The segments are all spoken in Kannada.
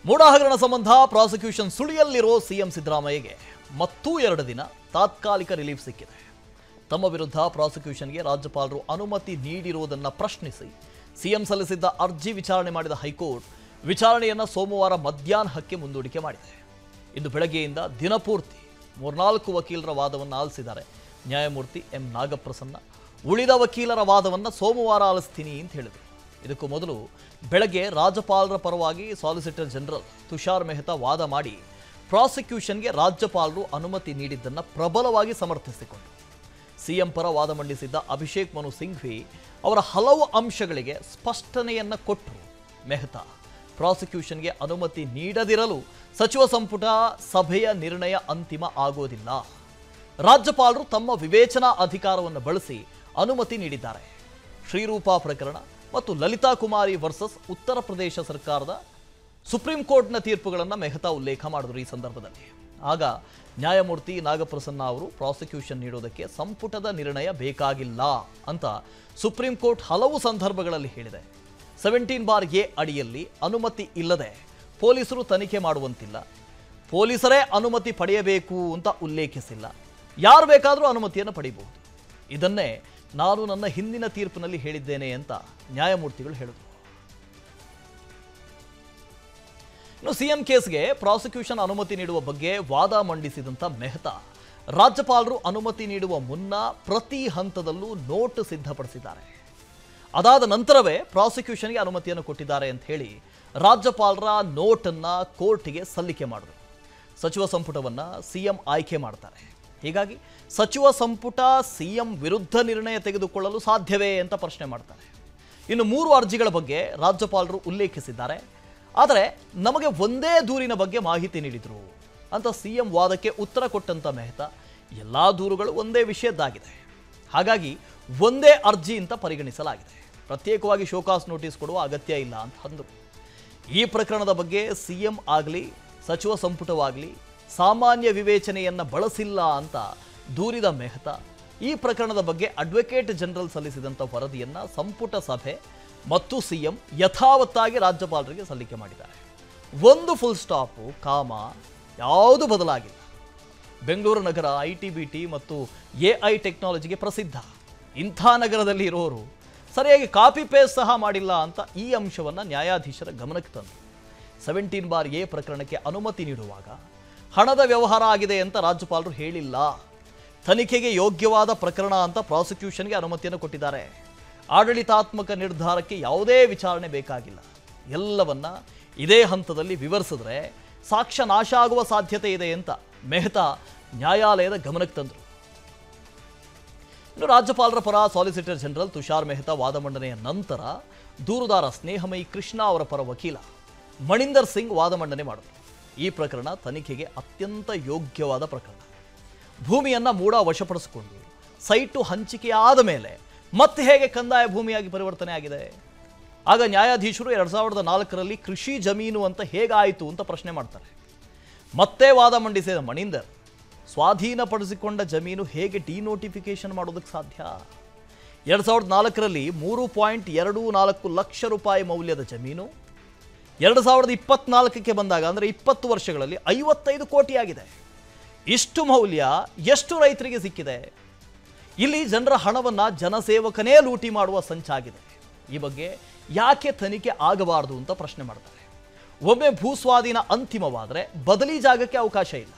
ಮೂಡ ಹಗರಣ ಸಂಬಂಧ ಪ್ರಾಸಿಕ್ಯೂಷನ್ ಸುಳಿಯಲ್ಲಿರೋ ಸಿಎಂ ಸಿದ್ದರಾಮಯ್ಯಗೆ ಮತ್ತೂ 2 ದಿನ ತಾತ್ಕಾಲಿಕ ರಿಲೀಫ್ ಸಿಕ್ಕಿದೆ. ತಮ್ಮ ವಿರುದ್ಧ ಪ್ರಾಸಿಕ್ಯೂಷನ್ಗೆ ರಾಜ್ಯಪಾಲರು ಅನುಮತಿ ನೀಡಿರುವುದನ್ನು ಪ್ರಶ್ನಿಸಿ ಸಿಎಂ ಸಲ್ಲಿಸಿದ್ದ ಅರ್ಜಿ ವಿಚಾರಣೆ ಮಾಡಿದ ಹೈಕೋರ್ಟ್ ವಿಚಾರಣೆಯನ್ನು ಸೋಮವಾರ ಮಧ್ಯಾಹ್ನಕ್ಕೆ ಮುಂದೂಡಿಕೆ ಮಾಡಿದೆ. ಇಂದು ಬೆಳಗ್ಗೆಯಿಂದ ದಿನಪೂರ್ತಿ 3-4 ವಕೀಲರ ವಾದವನ್ನು ಆಲಿಸಿದ್ದಾರೆ ನ್ಯಾಯಮೂರ್ತಿ ಎಂ ನಾಗಪ್ರಸನ್ನ. ಉಳಿದ ವಕೀಲರ ವಾದವನ್ನು ಸೋಮವಾರ ಆಲಿಸ್ತೀನಿ ಅಂತ ಹೇಳಿದರು. ಇದಕ್ಕೂ ಮೊದಲು ಬೆಳಗ್ಗೆ ರಾಜ್ಯಪಾಲರ ಪರವಾಗಿ ಸಾಲಿಸಿಟರ್ ಜನರಲ್ ತುಷಾರ್ ಮೆಹ್ತಾ ವಾದ ಮಾಡಿ ಪ್ರಾಸಿಕ್ಯೂಷನ್ಗೆ ರಾಜ್ಯಪಾಲರು ಅನುಮತಿ ನೀಡಿದ್ದನ್ನು ಪ್ರಬಲವಾಗಿ ಸಮರ್ಥಿಸಿಕೊಂಡರು. ಸಿಎಂ ಪರ ವಾದ ಮಂಡಿಸಿದ್ದ ಅಭಿಷೇಕ್ ಮನು ಸಿಂಘ್ವಿ ಅವರ ಹಲವು ಅಂಶಗಳಿಗೆ ಸ್ಪಷ್ಟನೆಯನ್ನು ಕೊಟ್ಟರು. ಮೆಹ್ತಾ ಪ್ರಾಸಿಕ್ಯೂಷನ್ಗೆ ಅನುಮತಿ ನೀಡದಿರಲು ಸಚಿವ ಸಂಪುಟ ಸಭೆಯ ನಿರ್ಣಯ ಅಂತಿಮ ಆಗೋದಿಲ್ಲ. ರಾಜ್ಯಪಾಲರು ತಮ್ಮ ವಿವೇಚನಾ ಅಧಿಕಾರವನ್ನು ಬಳಸಿ ಅನುಮತಿ ನೀಡಿದ್ದಾರೆ. ಶ್ರೀರೂಪಾ ಪ್ರಕರಣ ಮತ್ತು ಲಲಿತಾ ಕುಮಾರಿ ವರ್ಸಸ್ ಉತ್ತರ ಪ್ರದೇಶ ಸರ್ಕಾರದ ಸುಪ್ರೀಂ ಕೋರ್ಟ್ನ ತೀರ್ಪುಗಳನ್ನು ಮೆಹ್ತಾ ಉಲ್ಲೇಖ ಮಾಡಿದರು. ಈ ಸಂದರ್ಭದಲ್ಲಿ ಆಗ ನ್ಯಾಯಮೂರ್ತಿ ನಾಗಪ್ರಸನ್ನ ಅವರು ಪ್ರಾಸಿಕ್ಯೂಷನ್ ನೀಡೋದಕ್ಕೆ ಸಂಪುಟದ ನಿರ್ಣಯ ಬೇಕಾಗಿಲ್ಲ ಅಂತ ಸುಪ್ರೀಂ ಕೋರ್ಟ್ ಹಲವು ಸಂದರ್ಭಗಳಲ್ಲಿ ಹೇಳಿದೆ. 17(a) ಅಡಿಯಲ್ಲಿ ಅನುಮತಿ ಇಲ್ಲದೆ ಪೊಲೀಸರು ತನಿಖೆ ಮಾಡುವಂತಿಲ್ಲ, ಪೊಲೀಸರೇ ಅನುಮತಿ ಪಡೆಯಬೇಕು ಅಂತ ಉಲ್ಲೇಖಿಸಿಲ್ಲ, ಯಾರು ಬೇಕಾದರೂ ಅನುಮತಿಯನ್ನು ಪಡೆಯಬಹುದು. ಇದನ್ನೇ ನಾನು ನನ್ನ ಹಿಂದಿನ ತೀರ್ಪಿನಲ್ಲಿ ಹೇಳಿದ್ದೇನೆ ಅಂತ ನ್ಯಾಯಮೂರ್ತಿಗಳು ಹೇಳಿದರು. ಇನ್ನು ಸಿಎಂ ಕೇಸ್ಗೆ ಪ್ರಾಸಿಕ್ಯೂಷನ್ ಅನುಮತಿ ನೀಡುವ ಬಗ್ಗೆ ವಾದ ಮಂಡಿಸಿದಂಥ ಮೆಹ್ತಾ ರಾಜ್ಯಪಾಲರು ಅನುಮತಿ ನೀಡುವ ಮುನ್ನ ಪ್ರತಿ ಹಂತದಲ್ಲೂ ನೋಟ್ ಸಿದ್ಧಪಡಿಸಿದ್ದಾರೆ. ಅದಾದ ನಂತರವೇ ಪ್ರಾಸಿಕ್ಯೂಷನ್ಗೆ ಅನುಮತಿಯನ್ನು ಕೊಟ್ಟಿದ್ದಾರೆ ಅಂತ ಹೇಳಿ ರಾಜ್ಯಪಾಲರ ನೋಟನ್ನು ಕೋರ್ಟ್ಗೆ ಸಲ್ಲಿಕೆ ಮಾಡಿದರು. ಸಚಿವ ಸಂಪುಟವನ್ನು ಸಿಎಂ ಆಯ್ಕೆ ಮಾಡ್ತಾರೆ. ಹೀಗಾಗಿ ಸಚಿವ ಸಂಪುಟ ಸಿಎಂ ವಿರುದ್ಧ ನಿರ್ಣಯ ತೆಗೆದುಕೊಳ್ಳಲು ಸಾಧ್ಯವೇ ಅಂತ ಪ್ರಶ್ನೆ ಮಾಡ್ತಾರೆ. ಇನ್ನು 3 ಅರ್ಜಿಗಳ ಬಗ್ಗೆ ರಾಜ್ಯಪಾಲರು ಉಲ್ಲೇಖಿಸಿದ್ದಾರೆ. ಆದರೆ ನಮಗೆ ಒಂದೇ ದೂರಿನ ಬಗ್ಗೆ ಮಾಹಿತಿ ನೀಡಿದರು ಅಂತ ಸಿಎಂ ವಾದಕ್ಕೆ ಉತ್ತರ ಕೊಟ್ಟಂತ ಮೆಹ್ತಾ ಎಲ್ಲ ದೂರುಗಳು ಒಂದೇ ವಿಷಯದ್ದಾಗಿದೆ, ಹಾಗಾಗಿ ಒಂದೇ ಅರ್ಜಿ ಅಂತ ಪರಿಗಣಿಸಲಾಗಿದೆ, ಪ್ರತ್ಯೇಕವಾಗಿ ಶೋಕಾಸ್ ನೋಟಿಸ್ ಕೊಡುವ ಅಗತ್ಯ ಇಲ್ಲ ಅಂತ ಅಂದರು. ಈ ಪ್ರಕರಣದ ಬಗ್ಗೆ ಸಿಎಂ ಆಗಲಿ ಸಚಿವ ಸಂಪುಟವಾಗಲಿ ಸಾಮಾನ್ಯ ವಿವೇಚನೆಯನ್ನು ಬಳಸಿಲ್ಲ ಅಂತ ದೂರಿದ ಮೆಹ್ತಾ ಈ ಪ್ರಕರಣದ ಬಗ್ಗೆ ಅಡ್ವೊಕೇಟ್ ಜನರಲ್ ಸಲ್ಲಿಸಿದಂಥ ವರದಿಯನ್ನು ಸಂಪುಟ ಸಭೆ ಮತ್ತು ಸಿಎಂ ಯಥಾವತ್ತಾಗಿ ರಾಜ್ಯಪಾಲರಿಗೆ ಸಲ್ಲಿಕೆ ಮಾಡಿದ್ದಾರೆ. ಒಂದು ಫುಲ್ ಸ್ಟಾಪು ಕಾಮ ಯಾವುದೂ ಬದಲಾಗಿಲ್ಲ. ಬೆಂಗಳೂರು ನಗರ ITBT ಮತ್ತು AI ಟೆಕ್ನಾಲಜಿಗೆ ಪ್ರಸಿದ್ಧ. ಇಂಥ ನಗರದಲ್ಲಿ ಇರೋರು ಸರಿಯಾಗಿ ಕಾಪಿ ಪೇಸ್ಟ್ ಸಹ ಮಾಡಿಲ್ಲ ಅಂತ ಈ ಅಂಶವನ್ನು ನ್ಯಾಯಾಧೀಶರ ಗಮನಕ್ಕೆ ತಂದರು. 17(a) ಪ್ರಕರಣಕ್ಕೆ ಅನುಮತಿ ನೀಡುವಾಗ ಹಣದ ವ್ಯವಹಾರ ಆಗಿದೆ ಅಂತ ರಾಜ್ಯಪಾಲರು ಹೇಳಿಲ್ಲ. ತನಿಖೆಗೆ ಯೋಗ್ಯವಾದ ಪ್ರಕರಣ ಅಂತ ಪ್ರಾಸಿಕ್ಯೂಷನ್ಗೆ ಅನುಮತಿಯನ್ನು ಕೊಟ್ಟಿದ್ದಾರೆ. ಆಡಳಿತಾತ್ಮಕ ನಿರ್ಧಾರಕ್ಕೆ ಯಾವುದೇ ವಿಚಾರಣೆ ಬೇಕಾಗಿಲ್ಲ. ಎಲ್ಲವನ್ನ ಇದೇ ಹಂತದಲ್ಲಿ ವಿವರಿಸಿದ್ರೆ ಸಾಕ್ಷ್ಯ ನಾಶ ಆಗುವ ಸಾಧ್ಯತೆ ಇದೆ ಅಂತ ಮೆಹ್ತಾ ನ್ಯಾಯಾಲಯದ ಗಮನಕ್ಕೆ ತಂದರು. ಇನ್ನು ರಾಜ್ಯಪಾಲರ ಪರ ಸಾಲಿಸಿಟರ್ ಜನರಲ್ ತುಷಾರ್ ಮೆಹ್ತಾ ವಾದ ಮಂಡನೆಯ ನಂತರ ದೂರುದಾರ ಸ್ನೇಹಮಯಿ ಕೃಷ್ಣ ಅವರ ಪರ ವಕೀಲ ಮಣಿಂದರ್ ಸಿಂಗ್ ವಾದ ಮಂಡನೆ ಮಾಡಿದರು. ಈ ಪ್ರಕರಣ ತನಿಖೆಗೆ ಅತ್ಯಂತ ಯೋಗ್ಯವಾದ ಪ್ರಕರಣ. ಭೂಮಿಯನ್ನು ಮೂಡ ವಶಪಡಿಸಿಕೊಂಡು ಸೈಟು ಹಂಚಿಕೆಯಾದ ಮೇಲೆ ಮತ್ತೆ ಹೇಗೆ ಕಂದಾಯ ಭೂಮಿಯಾಗಿ ಪರಿವರ್ತನೆ ಆಗಿದೆ? ಆಗ ನ್ಯಾಯಾಧೀಶರು 2004ರಲ್ಲಿ ಕೃಷಿ ಜಮೀನು ಅಂತ ಹೇಗಾಯಿತು ಅಂತ ಪ್ರಶ್ನೆ ಮಾಡ್ತಾರೆ. ಮತ್ತೆ ವಾದ ಮಂಡಿಸಿದ ಮಣಿಂದರ್ ಸ್ವಾಧೀನಪಡಿಸಿಕೊಂಡ ಜಮೀನು ಹೇಗೆ ಡಿನೋಟಿಫಿಕೇಶನ್ ಮಾಡೋದಕ್ಕೆ ಸಾಧ್ಯ? 2004ರಲ್ಲಿ 3.24 ಲಕ್ಷ ರೂಪಾಯಿ ಮೌಲ್ಯದ ಜಮೀನು 2024ಕ್ಕೆ ಬಂದಾಗ ಅಂದರೆ 20 ವರ್ಷಗಳಲ್ಲಿ 55 ಕೋಟಿ ಆಗಿದೆ. ಇಷ್ಟು ಮೌಲ್ಯ ಎಷ್ಟು ರೈತರಿಗೆ ಸಿಕ್ಕಿದೆ? ಇಲ್ಲಿ ಜನರ ಹಣವನ್ನು ಜನಸೇವಕನೇ ಲೂಟಿ ಮಾಡುವ ಸಂಚಾಗಿದೆ. ಈ ಬಗ್ಗೆ ಯಾಕೆ ತನಿಖೆ ಆಗಬಾರದು ಅಂತ ಪ್ರಶ್ನೆ ಮಾಡ್ತಾರೆ. ಒಮ್ಮೆ ಭೂಸ್ವಾಧೀನ ಅಂತಿಮವಾದರೆ ಬದಲಿ ಜಾಗಕ್ಕೆ ಅವಕಾಶ ಇಲ್ಲ.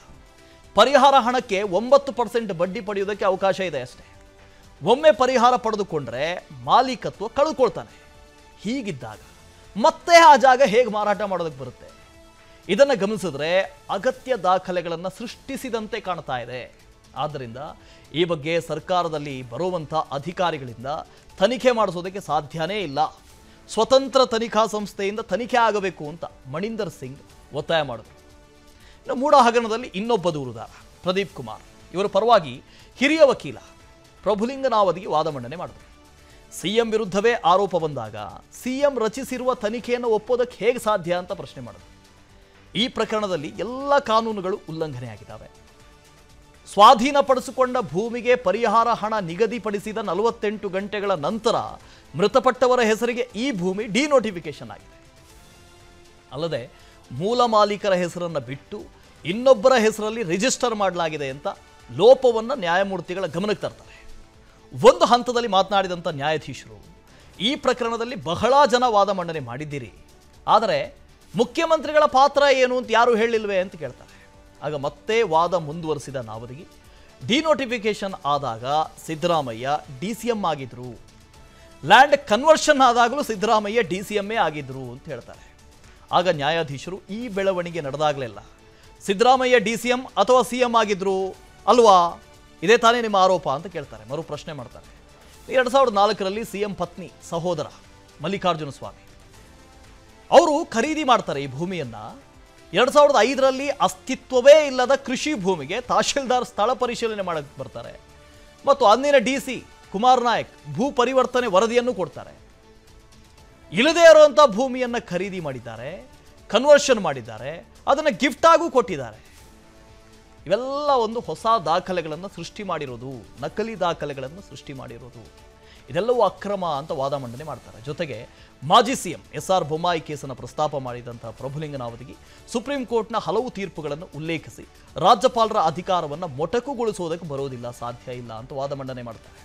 ಪರಿಹಾರ ಹಣಕ್ಕೆ 9% ಬಡ್ಡಿ ಪಡೆಯುವುದಕ್ಕೆ ಅವಕಾಶ ಇದೆ ಅಷ್ಟೇ. ಒಮ್ಮೆ ಪರಿಹಾರ ಪಡೆದುಕೊಂಡ್ರೆ ಮಾಲೀಕತ್ವ ಕಳೆದುಕೊಳ್ತಾನೆ. ಹೀಗಿದ್ದಾಗ ಮತ್ತೆ ಆ ಜಾಗ ಹೇಗೆ ಮಾರಾಟ ಮಾಡೋದಕ್ಕೆ ಬರುತ್ತೆ? ಇದನ್ನು ಗಮನಿಸಿದ್ರೆ ಅಗತ್ಯ ದಾಖಲೆಗಳನ್ನು ಸೃಷ್ಟಿಸಿದಂತೆ ಕಾಣ್ತಾ ಇದೆ. ಆದ್ದರಿಂದ ಈ ಬಗ್ಗೆ ಸರ್ಕಾರದಲ್ಲಿ ಬರುವಂಥ ಅಧಿಕಾರಿಗಳಿಂದ ತನಿಖೆ ಮಾಡಿಸೋದಕ್ಕೆ ಸಾಧ್ಯನೇ ಇಲ್ಲ. ಸ್ವತಂತ್ರ ತನಿಖಾ ಸಂಸ್ಥೆಯಿಂದ ತನಿಖೆ ಆಗಬೇಕು ಅಂತ ಮಣಿಂದರ್ ಸಿಂಗ್ ಒತ್ತಾಯ ಮಾಡಿದರು. ಇನ್ನು ಮೂಡ ಹಗರಣದಲ್ಲಿ ಇನ್ನೊಬ್ಬ ದೂರುದಾರ ಪ್ರದೀಪ್ ಕುಮಾರ್ ಇವರ ಪರವಾಗಿ ಹಿರಿಯ ವಕೀಲ ಪ್ರಭುಲಿಂಗನಾವದಿಗೆ ವಾದ ಮಂಡನೆ ಮಾಡಿದರು. ಸಿಎಂ ವಿರುದ್ಧವೇ ಆರೋಪ ಬಂದಾಗ ಸಿಎಂ ರಚಿಸಿರುವ ತನಿಖೆಯನ್ನು ಒಪ್ಪೋದಕ್ಕೆ ಹೇಗೆ ಸಾಧ್ಯ ಅಂತ ಪ್ರಶ್ನೆ ಮಾಡಿದರು. ಈ ಪ್ರಕರಣದಲ್ಲಿ ಎಲ್ಲ ಕಾನೂನುಗಳು ಉಲ್ಲಂಘನೆಯಾಗಿದ್ದಾವೆ. ಸ್ವಾಧೀನಪಡಿಸಿಕೊಂಡ ಭೂಮಿಗೆ ಪರಿಹಾರ ಹಣ ನಿಗದಿಪಡಿಸಿದ 48 ಗಂಟೆಗಳ ನಂತರ ಮೃತಪಟ್ಟವರ ಹೆಸರಿಗೆ ಈ ಭೂಮಿ ಡಿನೋಟಿಫಿಕೇಶನ್ ಆಗಿದೆ. ಅಲ್ಲದೆ ಮೂಲ ಮಾಲೀಕರ ಹೆಸರನ್ನು ಬಿಟ್ಟು ಇನ್ನೊಬ್ಬರ ಹೆಸರಲ್ಲಿ ರಿಜಿಸ್ಟರ್ ಮಾಡಲಾಗಿದೆ ಅಂತ ಲೋಪವನ್ನು ನ್ಯಾಯಮೂರ್ತಿಗಳ ಗಮನಕ್ಕೆ ತರ್ತಾರೆ. ಒಂದು ಹಂತದಲ್ಲಿ ಮಾತನಾಡಿದಂಥ ನ್ಯಾಯಾಧೀಶರು, ಈ ಪ್ರಕರಣದಲ್ಲಿ ಬಹಳ ಜನ ವಾದ ಮಂಡನೆ ಮಾಡಿದ್ದೀರಿ, ಆದರೆ ಮುಖ್ಯಮಂತ್ರಿಗಳ ಪಾತ್ರ ಏನು ಅಂತ ಯಾರು ಹೇಳಿಲ್ವೇ ಅಂತ ಕೇಳ್ತಾರೆ. ಆಗ ಮತ್ತೆ ವಾದ ಮುಂದುವರಿಸಿದ ನಾವದಗಿ, ಡಿನೋಟಿಫಿಕೇಶನ್ ಆದಾಗ ಸಿದ್ದರಾಮಯ್ಯ DCM ಆಗಿದ್ರು, ಲ್ಯಾಂಡ್ ಕನ್ವರ್ಷನ್ ಆದಾಗಲೂ ಸಿದ್ದರಾಮಯ್ಯ DCMೇ ಆಗಿದ್ರು ಅಂತ ಹೇಳ್ತಾರೆ. ಆಗ ನ್ಯಾಯಾಧೀಶರು, ಈ ಬೆಳವಣಿಗೆ ನಡೆದಾಗಲೆಲ್ಲ ಸಿದ್ದರಾಮಯ್ಯ DCM ಅಥವಾ CM ಆಗಿದ್ರು ಅಲ್ವಾ, ಇದೇ ತಾನೇ ನಿಮ್ಮ ಆರೋಪ ಅಂತ ಕೇಳ್ತಾರೆ. ಮರು ಪ್ರಶ್ನೆ ಮಾಡ್ತಾರೆ. 2004ರಲ್ಲಿ CM ಪತ್ನಿ ಸಹೋದರ ಮಲ್ಲಿಕಾರ್ಜುನ ಸ್ವಾಮಿ ಅವರು ಖರೀದಿ ಮಾಡ್ತಾರೆ ಈ ಭೂಮಿಯನ್ನ. 2005ರಲ್ಲಿ ಅಸ್ತಿತ್ವವೇ ಇಲ್ಲದ ಕೃಷಿ ಭೂಮಿಗೆ ತಹಶೀಲ್ದಾರ್ ಸ್ಥಳ ಪರಿಶೀಲನೆ ಮಾಡಕ್ಕೆ ಬರ್ತಾರೆ ಮತ್ತು ಅಂದಿನ DC ಕುಮಾರ್ ನಾಯಕ್ ಭೂ ಪರಿವರ್ತನೆ ವರದಿಯನ್ನು ಕೊಡ್ತಾರೆ. ಇಲ್ಲದೇ ಇರುವಂಥ ಭೂಮಿಯನ್ನು ಖರೀದಿ ಮಾಡಿದ್ದಾರೆ, ಕನ್ವರ್ಷನ್ ಮಾಡಿದ್ದಾರೆ, ಅದನ್ನು ಗಿಫ್ಟ್ ಆಗೂ ಕೊಟ್ಟಿದ್ದಾರೆ. ಇವೆಲ್ಲ ಒಂದು ಹೊಸ ದಾಖಲೆಗಳನ್ನು ಸೃಷ್ಟಿ ಮಾಡಿರೋದು, ನಕಲಿ ದಾಖಲೆಗಳನ್ನು ಸೃಷ್ಟಿ ಮಾಡಿರೋದು, ಇದೆಲ್ಲವೂ ಅಕ್ರಮ ಅಂತ ವಾದ ಮಂಡನೆ ಮಾಡ್ತಾರೆ. ಜೊತೆಗೆ ಮಾಜಿ CM SR ಬೊಮ್ಮಾಯಿ ಕೇಸನ್ನು ಪ್ರಸ್ತಾಪ ಮಾಡಿದಂಥ ಪ್ರಭುಲಿಂಗನಾವದಿಗೆ ಸುಪ್ರೀಂ ಕೋರ್ಟ್ನ ಹಲವು ತೀರ್ಪುಗಳನ್ನು ಉಲ್ಲೇಖಿಸಿ ರಾಜ್ಯಪಾಲರ ಅಧಿಕಾರವನ್ನು ಮೊಟಕುಗೊಳಿಸುವುದಕ್ಕೆ ಬರೋದಿಲ್ಲ, ಸಾಧ್ಯ ಇಲ್ಲ ಅಂತ ವಾದ ಮಂಡನೆ ಮಾಡ್ತಾರೆ.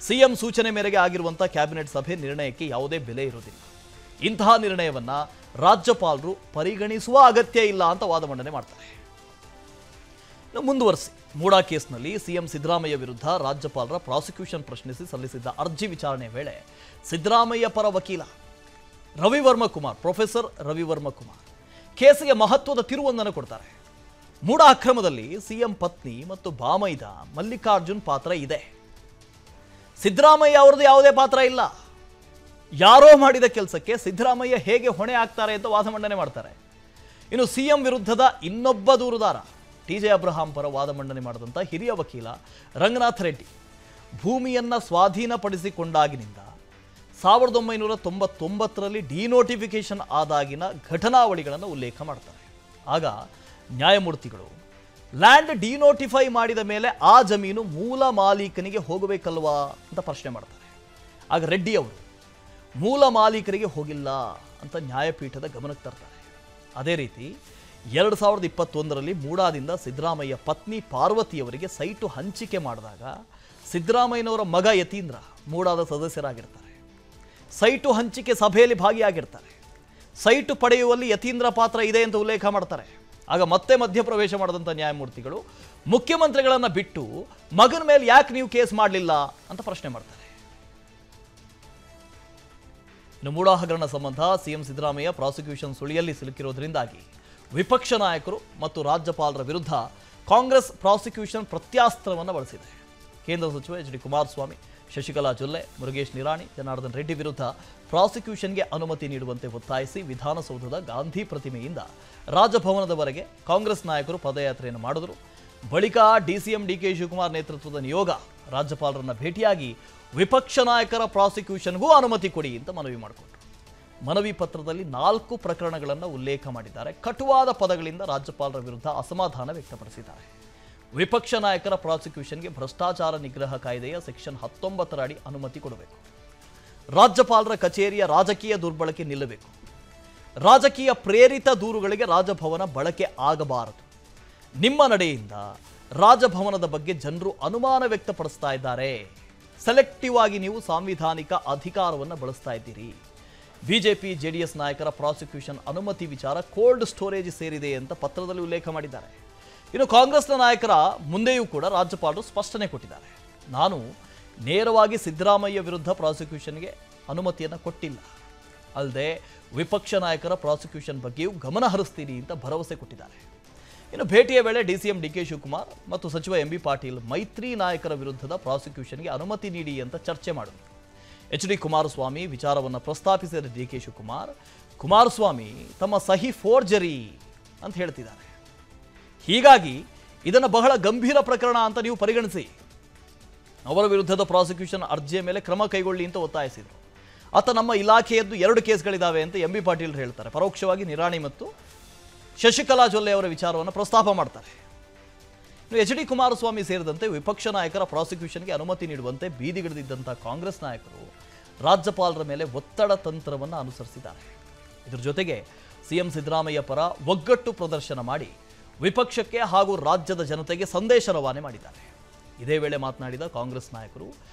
CM ಸೂಚನೆ ಮೇರೆಗೆ ಆಗಿರುವಂಥ ಕ್ಯಾಬಿನೆಟ್ ಸಭೆ ನಿರ್ಣಯಕ್ಕೆ ಯಾವುದೇ ಬೆಲೆ ಇರುವುದಿಲ್ಲ, ಇಂತಹ ನಿರ್ಣಯವನ್ನು ರಾಜ್ಯಪಾಲರು ಪರಿಗಣಿಸುವ ಅಗತ್ಯ ಇಲ್ಲ ಅಂತ ವಾದ ಮಂಡನೆ ಮಾಡ್ತಾರೆ. ಮುಂದುವರಿಸಿ, ಮೂಡಾ ಕೇಸ್ನಲ್ಲಿ CM ಸಿದ್ದರಾಮಯ್ಯ ವಿರುದ್ಧ ರಾಜ್ಯಪಾಲರ ಪ್ರಾಸಿಕ್ಯೂಷನ್ ಪ್ರಶ್ನಿಸಿ ಸಲ್ಲಿಸಿದ್ದ ಅರ್ಜಿ ವಿಚಾರಣೆ ವೇಳೆ ಸಿದ್ದರಾಮಯ್ಯ ಪರ ವಕೀಲ ರವಿವರ್ಮ ಕುಮಾರ್, ಪ್ರೊಫೆಸರ್ ರವಿವರ್ಮ ಕುಮಾರ್ ಕೇಸಿಗೆ ಮಹತ್ವದ ತಿರುವೊಂದನ್ನು ಕೊಡ್ತಾರೆ. ಮೂಡಾ ಅಕ್ರಮದಲ್ಲಿ CM ಪತ್ನಿ ಮತ್ತು ಬಾಮೈದ ಮಲ್ಲಿಕಾರ್ಜುನ್ ಪಾತ್ರ ಇದೆ, ಸಿದ್ದರಾಮಯ್ಯ ಅವರದ್ದು ಯಾವುದೇ ಪಾತ್ರ ಇಲ್ಲ. ಯಾರೋ ಮಾಡಿದ ಕೆಲಸಕ್ಕೆ ಸಿದ್ದರಾಮಯ್ಯ ಹೇಗೆ ಹೊಣೆ ಆಗ್ತಾರೆ ಅಂತ ವಾದ ಮಂಡನೆ ಮಾಡ್ತಾರೆ. ಇನ್ನು CM ವಿರುದ್ಧದ ಇನ್ನೊಬ್ಬ ದೂರುದಾರ TJ ಅಬ್ರಹಾಂ ಪರ ವಾದ ಮಂಡನೆ ಮಾಡಿದಂಥ ಹಿರಿಯ ವಕೀಲ ರಂಗನಾಥ ರೆಡ್ಡಿ, ಭೂಮಿಯನ್ನು ಸ್ವಾಧೀನಪಡಿಸಿಕೊಂಡಾಗಿನಿಂದ 1999ರಲ್ಲಿ ಡಿನೋಟಿಫಿಕೇಶನ್ ಆದಾಗಿನ ಘಟನಾವಳಿಗಳನ್ನು ಉಲ್ಲೇಖ ಮಾಡ್ತಾರೆ. ಆಗ ನ್ಯಾಯಮೂರ್ತಿಗಳು, ಲ್ಯಾಂಡ್ ಡಿನೋಟಿಫೈ ಮಾಡಿದ ಮೇಲೆ ಆ ಜಮೀನು ಮೂಲ ಮಾಲೀಕನಿಗೆ ಹೋಗಬೇಕಲ್ವಾ ಅಂತ ಪ್ರಶ್ನೆ ಮಾಡ್ತಾರೆ. ಆಗ ರೆಡ್ಡಿ ಅವರು, ಮೂಲ ಮಾಲೀಕರಿಗೆ ಹೋಗಿಲ್ಲ ಅಂತ ನ್ಯಾಯಪೀಠದ ಗಮನಕ್ಕೆ ತರ್ತಾರೆ. ಅದೇ ರೀತಿ 2021ರಲ್ಲಿ ಮೂಡಾದಿಂದ ಸಿದ್ದರಾಮಯ್ಯ ಪತ್ನಿ ಪಾರ್ವತಿಯವರಿಗೆ ಸೈಟು ಹಂಚಿಕೆ ಮಾಡಿದಾಗ ಸಿದ್ದರಾಮಯ್ಯನವರ ಮಗ ಯತೀಂದ್ರ ಮೂಡಾದ ಸದಸ್ಯರಾಗಿರ್ತಾರೆ. ಸೈಟು ಹಂಚಿಕೆ ಸಭೆಯಲ್ಲಿ ಭಾಗಿಯಾಗಿರ್ತಾರೆ. ಸೈಟು ಪಡೆಯುವಲ್ಲಿ ಯತೀಂದ್ರ ಪಾತ್ರ ಇದೆ ಅಂತ ಉಲ್ಲೇಖ ಮಾಡ್ತಾರೆ. ಆಗ ಮತ್ತೆ ಮಧ್ಯಪ್ರವೇಶ ಮಾಡಿದಂಥ ನ್ಯಾಯಮೂರ್ತಿಗಳು, ಮುಖ್ಯಮಂತ್ರಿಗಳನ್ನು ಬಿಟ್ಟು ಮಗನ ಮೇಲೆ ಯಾಕೆ ನೀವು ಕೇಸ್ ಮಾಡಲಿಲ್ಲ ಅಂತ ಪ್ರಶ್ನೆ ಮಾಡ್ತಾರೆ. ಇನ್ನು ಮೂಡಾ ಹಗರಣ ಸಂಬಂಧ CM ಸಿದ್ದರಾಮಯ್ಯ ಪ್ರಾಸಿಕ್ಯೂಷನ್ ಸುಳಿಯಲ್ಲಿ ಸಿಲುಕಿರೋದ್ರಿಂದಾಗಿ ವಿಪಕ್ಷ ನಾಯಕರು ಮತ್ತು ರಾಜ್ಯಪಾಲರ ವಿರುದ್ಧ ಕಾಂಗ್ರೆಸ್ ಪ್ರಾಸಿಕ್ಯೂಷನ್ ಪ್ರತ್ಯಾಸ್ತ್ರವನ್ನು ಬಳಸಿದೆ. ಕೇಂದ್ರ ಸಚಿವ HD ಕುಮಾರಸ್ವಾಮಿ, ಶಶಿಕಲಾ ಜೊಲ್ಲೆ, ಮುರುಗೇಶ್ ನಿರಾಣಿ, ಜನಾರ್ದನ್ ರೆಡ್ಡಿ ವಿರುದ್ಧ ಪ್ರಾಸಿಕ್ಯೂಷನ್ಗೆ ಅನುಮತಿ ನೀಡುವಂತೆ ಒತ್ತಾಯಿಸಿ ವಿಧಾನಸೌಧದ ಗಾಂಧಿ ಪ್ರತಿಮೆಯಿಂದ ರಾಜಭವನದವರೆಗೆ ಕಾಂಗ್ರೆಸ್ ನಾಯಕರು ಪದಯಾತ್ರೆಯನ್ನು ಮಾಡಿದರು. ಬಳಿಕ DCM DK ಶಿವಕುಮಾರ್ ನೇತೃತ್ವದ ನಿಯೋಗ ರಾಜ್ಯಪಾಲರನ್ನು ಭೇಟಿಯಾಗಿ ವಿಪಕ್ಷ ನಾಯಕರ ಪ್ರಾಸಿಕ್ಯೂಷನ್ಗೂ ಅನುಮತಿ ಕೊಡಿ ಅಂತ ಮನವಿ ಮಾಡಿಕೊಂಡರು. ಮನವಿ ಪತ್ರದಲ್ಲಿ 4 ಪ್ರಕರಣಗಳನ್ನು ಉಲ್ಲೇಖ ಮಾಡಿದ್ದಾರೆ. ಕಟುವಾದ ಪದಗಳಿಂದ ರಾಜ್ಯಪಾಲರ ವಿರುದ್ಧ ಅಸಮಾಧಾನ ವ್ಯಕ್ತಪಡಿಸಿದ್ದಾರೆ. ವಿಪಕ್ಷ ನಾಯಕರ ಪ್ರಾಸಿಕ್ಯೂಷನ್ಗೆ ಭ್ರಷ್ಟಾಚಾರ ನಿಗ್ರಹ ಕಾಯ್ದೆಯ ಸೆಕ್ಷನ್ 19 ಅಡಿ ಅನುಮತಿ ಕೊಡಬೇಕು. ರಾಜ್ಯಪಾಲರ ಕಚೇರಿಯ ರಾಜಕೀಯ ದುರ್ಬಳಕೆ ನಿಲ್ಲಬೇಕು. ರಾಜಕೀಯ ಪ್ರೇರಿತ ದೂರುಗಳಿಗೆ ರಾಜಭವನ ಬಳಕೆ ಆಗಬಾರದು. ನಿಮ್ಮ ನಡೆಯಿಂದ ರಾಜಭವನದ ಬಗ್ಗೆ ಜನರು ಅನುಮಾನ ವ್ಯಕ್ತಪಡಿಸ್ತಾ ಇದ್ದಾರೆ. ಸೆಲೆಕ್ಟಿವ್ ಆಗಿ ನೀವು ಸಾಂವಿಧಾನಿಕ ಅಧಿಕಾರವನ್ನು ಬಳಸ್ತಾ ಇದ್ದೀರಿ. ಬಿಜೆಪಿ JDS ನಾಯಕರ ಪ್ರಾಸಿಕ್ಯೂಷನ್ ಅನುಮತಿ ವಿಚಾರ ಕೋಲ್ಡ್ ಸ್ಟೋರೇಜ್ ಸೇರಿದೆ ಅಂತ ಪತ್ರದಲ್ಲಿ ಉಲ್ಲೇಖ ಮಾಡಿದ್ದಾರೆ. ಇನ್ನು ಕಾಂಗ್ರೆಸ್ನ ನಾಯಕರ ಮುಂದೆಯೂ ಕೂಡ ರಾಜ್ಯಪಾಲರು ಸ್ಪಷ್ಟನೆ ಕೊಟ್ಟಿದ್ದಾರೆ. ನಾನು ನೇರವಾಗಿ ಸಿದ್ದರಾಮಯ್ಯ ವಿರುದ್ಧ ಪ್ರಾಸಿಕ್ಯೂಷನ್ಗೆ ಅನುಮತಿಯನ್ನು ಕೊಟ್ಟಿಲ್ಲ, ಅಲ್ಲದೆ ವಿಪಕ್ಷ ನಾಯಕರ ಪ್ರಾಸಿಕ್ಯೂಷನ್ ಬಗ್ಗೆಯೂ ಗಮನ ಹರಿಸ್ತೀನಿ ಅಂತ ಭರವಸೆ ಕೊಟ್ಟಿದ್ದಾರೆ. ಇನ್ನು ಭೇಟಿಯ ವೇಳೆ DCM DK ಶಿವಕುಮಾರ್ ಮತ್ತು ಸಚಿವ MB ಪಾಟೀಲ್ ಮೈತ್ರಿ ನಾಯಕರ ವಿರುದ್ಧದ ಪ್ರಾಸಿಕ್ಯೂಷನ್ಗೆ ಅನುಮತಿ ನೀಡಿ ಅಂತ ಚರ್ಚೆ ಮಾಡಿದರು. HD ಕುಮಾರಸ್ವಾಮಿ ವಿಚಾರವನ್ನು ಪ್ರಸ್ತಾಪಿಸಿದ DK ಶಿವಕುಮಾರ್, ಕುಮಾರಸ್ವಾಮಿ ತಮ್ಮ ಸಹಿ ಫೋರ್ಜರಿ ಅಂತ ಹೇಳ್ತಿದ್ದಾರೆ. ಹೀಗಾಗಿ ಇದನ್ನು ಬಹಳ ಗಂಭೀರ ಪ್ರಕರಣ ಅಂತ ನೀವು ಪರಿಗಣಿಸಿ ಅವರ ವಿರುದ್ಧದ ಪ್ರಾಸಿಕ್ಯೂಷನ್ ಅರ್ಜಿಯ ಮೇಲೆ ಕ್ರಮ ಕೈಗೊಳ್ಳಿ ಅಂತ ಒತ್ತಾಯಿಸಿದರು. ಆತ ನಮ್ಮ ಇಲಾಖೆಯದ್ದು 2 ಕೇಸ್ಗಳಿದ್ದಾವೆ ಅಂತ MB ಪಾಟೀಲ್ ಹೇಳ್ತಾರೆ. ಪರೋಕ್ಷವಾಗಿ ನಿರಾಣಿ ಮತ್ತು ಶಶಿಕಲಾ ಜೊಲ್ಲೆ ಅವರ ವಿಚಾರವನ್ನು ಪ್ರಸ್ತಾಪ ಮಾಡ್ತಾರೆ. HD ಕುಮಾರಸ್ವಾಮಿ ಸೇರಿದಂತೆ ವಿಪಕ್ಷ ನಾಯಕರ ಪ್ರಾಸಿಕ್ಯೂಷನ್ಗೆ ಅನುಮತಿ ನೀಡುವಂತೆ ಬೀದಿಗಿಳಿದಿದ್ದಂಥ ಕಾಂಗ್ರೆಸ್ ನಾಯಕರು ರಾಜ್ಯಪಾಲರ ಮೇಲೆ ಒತ್ತಡ ತಂತ್ರವನ್ನು ಅನುಸರಿಸಿದ್ದಾರೆ. ಇದರ ಜೊತೆಗೆ ಸಿಎಂ ಸಿದ್ದರಾಮಯ್ಯ ಪರ ಒಗ್ಗಟ್ಟು ಪ್ರದರ್ಶನ ಮಾಡಿ ವಿಪಕ್ಷಕ್ಕೆ ಹಾಗೂ ರಾಜ್ಯದ ಜನತೆಗೆ ಸಂದೇಶ ರವಾನೆ ಮಾಡಿದ್ದಾರೆ. ಇದೇ ವೇಳೆ ಮಾತನಾಡಿದ ಕಾಂಗ್ರೆಸ್ ನಾಯಕರು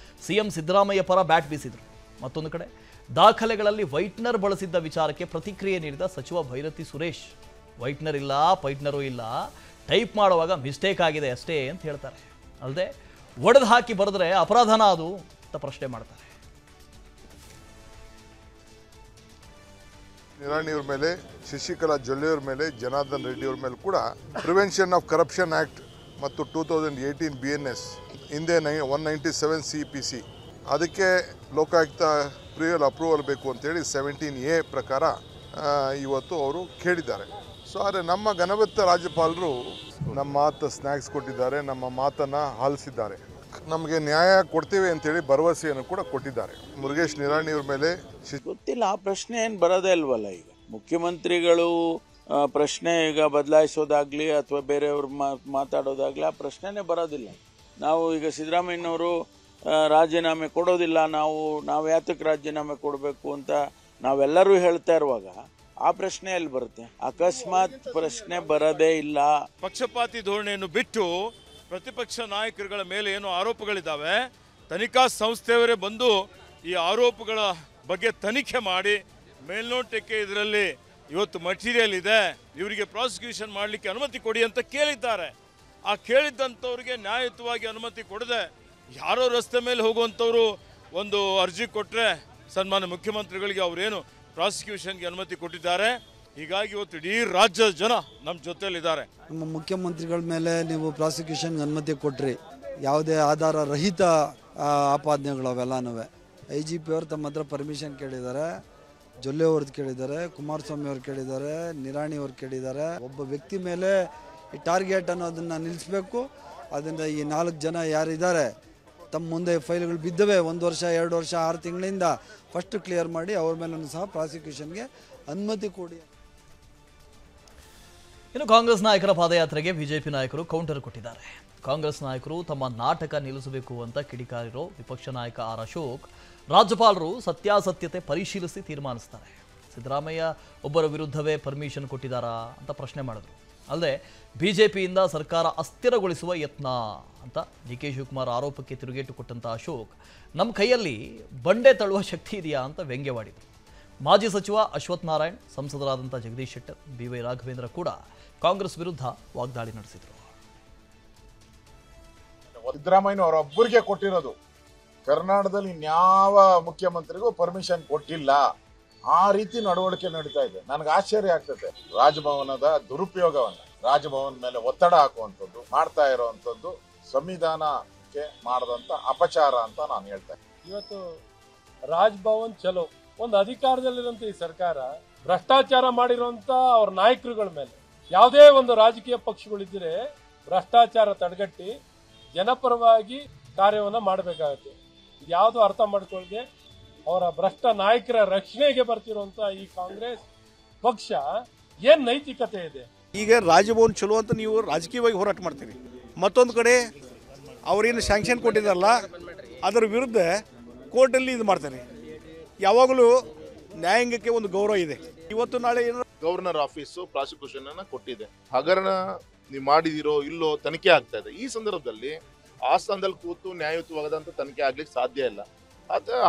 ಸಿಎಂ ಸಿದ್ದರಾಮಯ್ಯ ಪರ ಬ್ಯಾಟ್ ಬೀಸಿದರು. ಮತ್ತೊಂದು ಕಡೆ ದಾಖಲೆಗಳಲ್ಲಿ ವೈಟ್ನರ್ ಬಳಸಿದ್ದ ವಿಚಾರಕ್ಕೆ ಪ್ರತಿಕ್ರಿಯೆ ನೀಡಿದ ಸಚಿವ ಭೈರತಿ ಸುರೇಶ್, ವೈಟ್ನರ್ ಇಲ್ಲ, ಪೈಟ್ನರೂ ಇಲ್ಲ, ಟೈಪ್ ಮಾಡುವಾಗ ಮಿಸ್ಟೇಕ್ ಆಗಿದೆ ಅಷ್ಟೇ ಅಂತ ಹೇಳ್ತಾರೆ. ಅಲ್ಲದೆ ಒಡೆದು ಹಾಕಿ ಬರೆದ್ರೆ ಅಪರಾಧನ ಅದು ಅಂತ ಪ್ರಶ್ನೆ ಮಾಡ್ತಾರೆ. ನಿರಾಣಿಯವ್ರ ಮೇಲೆ, ಶಶಿಕಲಾ ಜೊಲ್ಲೆಯವ್ರ ಮೇಲೆ, ಜನಾರ್ದನ್ ರೆಡ್ಡಿಯವ್ರ ಮೇಲೆ ಕೂಡ ಪ್ರಿವೆನ್ಷನ್ ಆಫ್ ಕರಪ್ಷನ್ ಆ್ಯಕ್ಟ್ ಮತ್ತು 2018 BNS ಹಿಂದೆ 197 CPC ಅದಕ್ಕೆ ಲೋಕಾಯುಕ್ತ ಪ್ರಿಯಲ್ ಅಪ್ರೂವಲ್ ಬೇಕು ಅಂತೇಳಿ 17A ಪ್ರಕಾರ ಇವತ್ತು ಅವರು ಕೇಳಿದ್ದಾರೆ. ಸೊ ಆದರೆ ನಮ್ಮ ಘನವೆತ್ತ ರಾಜ್ಯಪಾಲರು ನಮ್ಮ ಮಾತು ಸ್ನ್ಯಾಕ್ಸ್ ಕೊಟ್ಟಿದ್ದಾರೆ, ನಮ್ಮ ಮಾತನ್ನು ಆಲಿಸಿದ್ದಾರೆ, ನಮಗೆ ನ್ಯಾಯ ಕೊಡ್ತೇವೆ ಅಂತೇಳಿ ಭರವಸೆಯನ್ನು ಕೂಡ ಕೊಟ್ಟಿದ್ದಾರೆ. ಮುರುಗೇಶ್ ನಿರಾಣಿಯವ್ರ ಮೇಲೆ ಗೊತ್ತಿಲ್ಲ, ಆ ಪ್ರಶ್ನೆ ಏನು ಬರೋದೇ ಇಲ್ವಲ್ಲ. ಈಗ ಮುಖ್ಯಮಂತ್ರಿಗಳು ಪ್ರಶ್ನೆ ಈಗ ಬದಲಾಯಿಸೋದಾಗ್ಲಿ ಅಥವಾ ಬೇರೆಯವ್ರು ಮಾತಾಡೋದಾಗ್ಲಿ ಆ ಪ್ರಶ್ನೆನೇ ಬರೋದಿಲ್ಲ. ನಾವು ಈಗ ಸಿದ್ದರಾಮಯ್ಯನವರು ರಾಜೀನಾಮೆ ಕೊಡೋದಿಲ್ಲ, ನಾವು ಯಾತಕ್ಕೆ ರಾಜೀನಾಮೆ ಕೊಡಬೇಕು ಅಂತ ನಾವೆಲ್ಲರೂ ಹೇಳ್ತಾ ಇರುವಾಗ ಆ ಪ್ರಶ್ನೆ ಎಲ್ಲಿ ಬರುತ್ತೆ? ಅಕಸ್ಮಾತ್ ಪ್ರಶ್ನೆ ಬರೋದೇ ಇಲ್ಲ. ಪಕ್ಷಪಾತಿ ಧೋರಣೆಯನ್ನು ಬಿಟ್ಟು ಪ್ರತಿಪಕ್ಷ ನಾಯಕರುಗಳ ಮೇಲೆ ಏನು ಆರೋಪಗಳಿದ್ದಾವೆ, ತನಿಖಾ ಸಂಸ್ಥೆಯವರೇ ಬಂದು ಈ ಆರೋಪಗಳ ಬಗ್ಗೆ ತನಿಖೆ ಮಾಡಿ ಮೇಲ್ನೋಟಕ್ಕೆ ಇದರಲ್ಲಿ ಇವತ್ತು ಮಟೀರಿಯಲ್ ಇದೆ, ಇವರಿಗೆ ಪ್ರಾಸಿಕ್ಯೂಷನ್ ಮಾಡಲಿಕ್ಕೆ ಅನುಮತಿ ಕೊಡಿ ಅಂತ ಕೇಳಿದ್ದಾರೆ. ಆ ಕೇಳಿದ್ದಂಥವ್ರಿಗೆ ನ್ಯಾಯಯುತವಾಗಿ ಅನುಮತಿ ಕೊಡದೆ ಯಾರೋ ರಸ್ತೆ ಮೇಲೆ ಹೋಗುವಂಥವ್ರು ಒಂದು ಅರ್ಜಿ ಕೊಟ್ಟರೆ ಸನ್ಮಾನ್ಯ ಮುಖ್ಯಮಂತ್ರಿಗಳಿಗೆ ಅವರೇನು ಪ್ರಾಸಿಕ್ಯೂಷನ್ಗೆ ಅನುಮತಿ ಕೊಟ್ಟಿದ್ದಾರೆ. ಹೀಗಾಗಿ ಇವತ್ತು ಇಡೀ ರಾಜ್ಯದ ಜನ ನಮ್ಮ ಜೊತೆಯಲ್ಲಿದ್ದಾರೆ. ನಮ್ಮ ಮುಖ್ಯಮಂತ್ರಿಗಳ ಮೇಲೆ ನೀವು ಪ್ರಾಸಿಕ್ಯೂಷನ್ಗೆ ಅನುಮತಿ ಕೊಟ್ರಿ, ಯಾವುದೇ ಆಧಾರ ರಹಿತ ಆಪಾದನೆಗಳು ಅವೆಲ್ಲನೂ. IGP ಅವರು ತಮ್ಮ ಹತ್ರ ಪರ್ಮಿಷನ್ ಕೇಳಿದ್ದಾರೆ, ಜೊಲ್ಲೆ ಅವ್ರದ್ದು ಕೇಳಿದ್ದಾರೆ, ಕುಮಾರಸ್ವಾಮಿ ಅವ್ರು ಕೇಳಿದ್ದಾರೆ, ನಿರಾಣಿ ಅವ್ರು ಕೇಳಿದ್ದಾರೆ. ಒಬ್ಬ ವ್ಯಕ್ತಿ ಮೇಲೆ ಈ ಟಾರ್ಗೆಟ್ ಅನ್ನೋದನ್ನು ನಿಲ್ಲಿಸಬೇಕು. ಅದರಿಂದ ಈ 4 ಜನ ಯಾರಿದ್ದಾರೆ ತಮ್ಮ ಮುಂದೆ ಫೈಲ್ಗಳು ಬಿದ್ದವೆ 1 ವರ್ಷ 2 ವರ್ಷ 6 ತಿಂಗಳಿಂದ ಫಸ್ಟ್ ಕ್ಲಿಯರ್ ಮಾಡಿ ಅವ್ರ ಮೇಲೂ ಸಹ ಪ್ರಾಸಿಕ್ಯೂಷನ್ಗೆ ಅನುಮತಿ ಕೊಡಿ. ಇನ್ನು ಕಾಂಗ್ರೆಸ್ ನಾಯಕರ ಪಾದಯಾತ್ರೆಗೆ ಬಿಜೆಪಿ ನಾಯಕರು ಕೌಂಟರ್ ಕೊಟ್ಟಿದ್ದಾರೆ. ಕಾಂಗ್ರೆಸ್ ನಾಯಕರು ತಮ್ಮ ನಾಟಕ ನಿಲ್ಲಿಸಬೇಕು ಅಂತ ಕಿಡಿಕಾರಿರೋ ವಿಪಕ್ಷ ನಾಯಕ ಆರ್ ಅಶೋಕ್, ರಾಜ್ಯಪಾಲರು ಸತ್ಯಾಸತ್ಯತೆ ಪರಿಶೀಲಿಸಿ ತೀರ್ಮಾನಿಸ್ತಾರೆ. ಸಿದ್ದರಾಮಯ್ಯ ಒಬ್ಬರ ವಿರುದ್ಧವೇ ಪರ್ಮಿಷನ್ ಕೊಟ್ಟಿದ್ದಾರಾ ಅಂತ ಪ್ರಶ್ನೆ ಮಾಡಿದ್ರು. ಅಲ್ಲದೆ ಬಿಜೆಪಿಯಿಂದ ಸರ್ಕಾರ ಅಸ್ಥಿರಗೊಳಿಸುವ ಯತ್ನ ಅಂತ DK ಶಿವಕುಮಾರ್ ಆರೋಪಕ್ಕೆ ತಿರುಗೇಟು ಕೊಟ್ಟಂತ ಅಶೋಕ್, ನಮ್ಮ ಕೈಯಲ್ಲಿ ಬಂಡೆ ತಳ್ಳುವ ಶಕ್ತಿ ಇದೆಯಾ ಅಂತ ವ್ಯಂಗ್ಯವಾಡಿದರು. ಮಾಜಿ ಸಚಿವ ಅಶ್ವಥ್ ನಾರಾಯಣ್, ಸಂಸದರಾದಂಥ ಜಗದೀಶ್ ಶೆಟ್ಟರ್, BY ರಾಘವೇಂದ್ರ ಕೂಡ ಕಾಂಗ್ರೆಸ್ ವಿರುದ್ಧ ವಾಗ್ದಾಳಿ ನಡೆಸಿದರು. ಸಿದ್ದರಾಮಯ್ಯ ಅವರೊಬ್ಬರಿಗೆ ಕೊಟ್ಟಿರೋದು, ಕರ್ನಾಟಕದಲ್ಲಿ ಇನ್ಯಾವ ಮುಖ್ಯಮಂತ್ರಿಗೂ ಪರ್ಮಿಷನ್ ಕೊಟ್ಟಿಲ್ಲ. ಆ ರೀತಿ ನಡವಳಿಕೆ ನಡೀತಾ ಇದೆ. ನನಗೆ ಆಶ್ಚರ್ಯ ಆಗ್ತದೆ. ರಾಜಭವನದ ದುರುಪಯೋಗವನ್ನು, ರಾಜಭವನ ಮೇಲೆ ಒತ್ತಡ ಹಾಕುವಂಥದ್ದು ಮಾಡ್ತಾ ಇರುವಂಥದ್ದು ಸಂವಿಧಾನಕ್ಕೆ ಮಾಡದಂತ ಅಪಚಾರ ಅಂತ ನಾನು ಹೇಳ್ತೇನೆ. ಇವತ್ತು ರಾಜಭವನ್ ಚಲೋ, ಒಂದು ಅಧಿಕಾರದಲ್ಲಿರುವಂತ ಈ ಸರ್ಕಾರ ಭ್ರಷ್ಟಾಚಾರ ಮಾಡಿರುವಂತ ಅವ್ರ ನಾಯಕರುಗಳ ಮೇಲೆ ಯಾವುದೇ ಒಂದು ರಾಜಕೀಯ ಪಕ್ಷಗಳಿದ್ದರೆ ಭ್ರಷ್ಟಾಚಾರ ತಡೆಗಟ್ಟಿ ಜನಪರವಾಗಿ ಕಾರ್ಯವನ್ನ ಮಾಡಬೇಕಾಗುತ್ತೆ. ಇದ್ಯಾವುದು ಅರ್ಥ ಮಾಡ್ಕೊಳ್ಳದೆ ಅವರ ಭ್ರಷ್ಟ ನಾಯಕರ ರಕ್ಷಣೆಗೆ ಬರ್ತಿರುವಂತ ಈ ಕಾಂಗ್ರೆಸ್ ಪಕ್ಷ ಏನ್ ನೈತಿಕತೆ ಇದೆ? ಈಗ ರಾಜಭವನ್ ಚಲೋ ಅಂತ ನೀವು ರಾಜಕೀಯವಾಗಿ ಹೋರಾಟ ಮಾಡ್ತೀರಿ, ಮತ್ತೊಂದು ಕಡೆ ಅವರೇನು ಸ್ಯಾಂಕ್ಷನ್ ಕೊಟ್ಟಿದ್ದಾರಲ್ಲ ಅದರ ವಿರುದ್ಧ ಕೋರ್ಟಲ್ಲಿ ಇದು ಮಾಡ್ತಾರೆ. ಯಾವಾಗಲೂ ನ್ಯಾಯಾಂಗಕ್ಕೆ ಒಂದು ಗೌರವ ಇದೆ. ಇವತ್ತು ನಾಳೆ ಏನು ಗವರ್ನರ್ ಆಫೀಸು ಪ್ರಾಸಿಕ್ಯೂಷನ್ ಅನ್ನ ಕೊಟ್ಟಿದೆ, ಹಗರಣ ನೀವು ಮಾಡಿದಿರೋ ಇಲ್ಲೋ ತನಿಖೆ ಆಗ್ತಾ ಇದೆ. ಈ ಸಂದರ್ಭದಲ್ಲಿ ಆ ಸ್ಥಾನದಲ್ಲಿ ಕೂತು ನ್ಯಾಯಯುತವಾದಂಥ ತನಿಖೆ ಆಗ್ಲಿಕ್ಕೆ ಸಾಧ್ಯ ಇಲ್ಲ.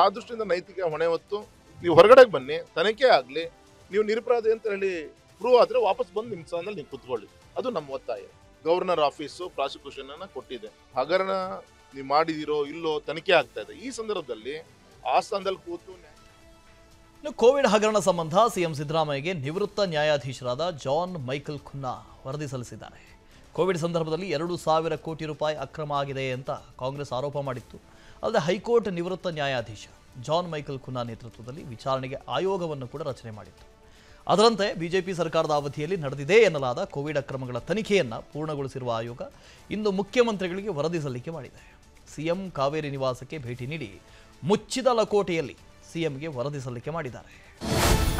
ಆ ದೃಷ್ಟಿಯಿಂದ ನೈತಿಕ ಹೊಣೆ ಹೊತ್ತು ನೀವು ಹೊರಗಡೆಗೆ ಬನ್ನಿ, ತನಿಖೆ ಆಗಲಿ, ನೀವು ನಿರಪರಾಧಿ ಅಂತ ಹೇಳಿ ಪ್ರೂವ್ ಆದರೆ ವಾಪಸ್ ಬಂದು ನಿಮ್ಮ ಸ್ಥಾನದಲ್ಲಿ ನೀವು ಕೂತ್ಕೊಳ್ಳಿ. ಅದು ನಮ್ಮ ಒತ್ತಾಯ. ಗವರ್ನರ್ ಆಫೀಸು ಪ್ರಾಸಿಕ್ಯೂಷನ್ ಅನ್ನ ಕೊಟ್ಟಿದೆ, ಹಗರಣ ನೀವು ಮಾಡಿದಿರೋ ಇಲ್ಲೋ ತನಿಖೆ ಆಗ್ತಾ ಇದೆ. ಈ ಸಂದರ್ಭದಲ್ಲಿ ಆ ಸ್ಥಾನದಲ್ಲಿ ಕೂತು ಇನ್ನು ಕೋವಿಡ್ ಹಗರಣ ಸಂಬಂಧ ಸಿಎಂ ಸಿದ್ದರಾಮಯ್ಯಗೆ ನಿವೃತ್ತ ನ್ಯಾಯಾಧೀಶರಾದ ಜಾನ್ ಮೈಕಲ್ ಖುನ್ನಾ ವರದಿ ಸಲ್ಲಿಸಿದ್ದಾರೆ. ಕೋವಿಡ್ ಸಂದರ್ಭದಲ್ಲಿ 2,000 ಕೋಟಿ ರೂಪಾಯಿ ಅಕ್ರಮ ಆಗಿದೆ ಅಂತ ಕಾಂಗ್ರೆಸ್ ಆರೋಪ ಮಾಡಿತ್ತು. ಅಲ್ಲದೆ ಹೈಕೋರ್ಟ್ ನಿವೃತ್ತ ನ್ಯಾಯಾಧೀಶ ಜಾನ್ ಮೈಕಲ್ ಖುನ್ನಾ ನೇತೃತ್ವದಲ್ಲಿ ವಿಚಾರಣೆಗೆ ಆಯೋಗವನ್ನು ಕೂಡ ರಚನೆ ಮಾಡಿತ್ತು. ಅದರಂತೆ ಬಿಜೆಪಿ ಸರ್ಕಾರದ ಅವಧಿಯಲ್ಲಿ ನಡೆದಿದೆ ಎನ್ನಲಾದ ಕೋವಿಡ್ ಅಕ್ರಮಗಳ ತನಿಖೆಯನ್ನು ಪೂರ್ಣಗೊಳಿಸಿರುವ ಆಯೋಗ ಇಂದು ಮುಖ್ಯಮಂತ್ರಿಗಳಿಗೆ ವರದಿ ಸಲ್ಲಿಕೆ ಮಾಡಿದೆ. ಸಿಎಂ ಕಾವೇರಿ ನಿವಾಸಕ್ಕೆ ಭೇಟಿ ನೀಡಿ ಮುಚ್ಚಿದ ಲಕೋಟೆಯಲ್ಲಿ ಸಿಎಂಗೆ ವರದಿ ಸಲ್ಲಿಕೆ ಮಾಡಿದ್ದಾರೆ.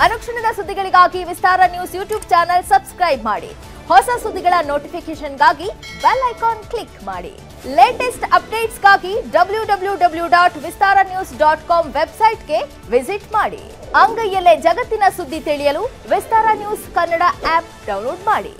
ಅನುಕ್ಷಣದ ಸುದ್ದಿಗಳಿಗಾಗಿ ವಿಸ್ತಾರ ನ್ಯೂಸ್ ಯೂಟ್ಯೂಬ್ ಚಾನೆಲ್ ಸಬ್ಸ್ಕ್ರೈಬ್ ಮಾಡಿ. ಹೊಸ ಸುದ್ದಿಗಳ ನೋಟಿಫಿಕೇಶನ್ಗಾಗಿ ಬೆಲ್ ಐಕಾನ್ ಕ್ಲಿಕ್ ಮಾಡಿ. ಲೇಟೆಸ್ಟ್ ಅಪ್ಡೇಟ್ಸ್ಗಾಗಿ www.vistaranews.com ವೆಬ್ಸೈಟ್ಗೆ ವಿಸಿಟ್ ಮಾಡಿ. ಅಂಗೈಯಲ್ಲೇ ಜಗತ್ತಿನ ಸುದ್ದಿ ತಿಳಿಯಲು ವಿಸ್ತಾರ ನ್ಯೂಸ್ ಕನ್ನಡ ಆಪ್ ಡೌನ್ಲೋಡ್ ಮಾಡಿ.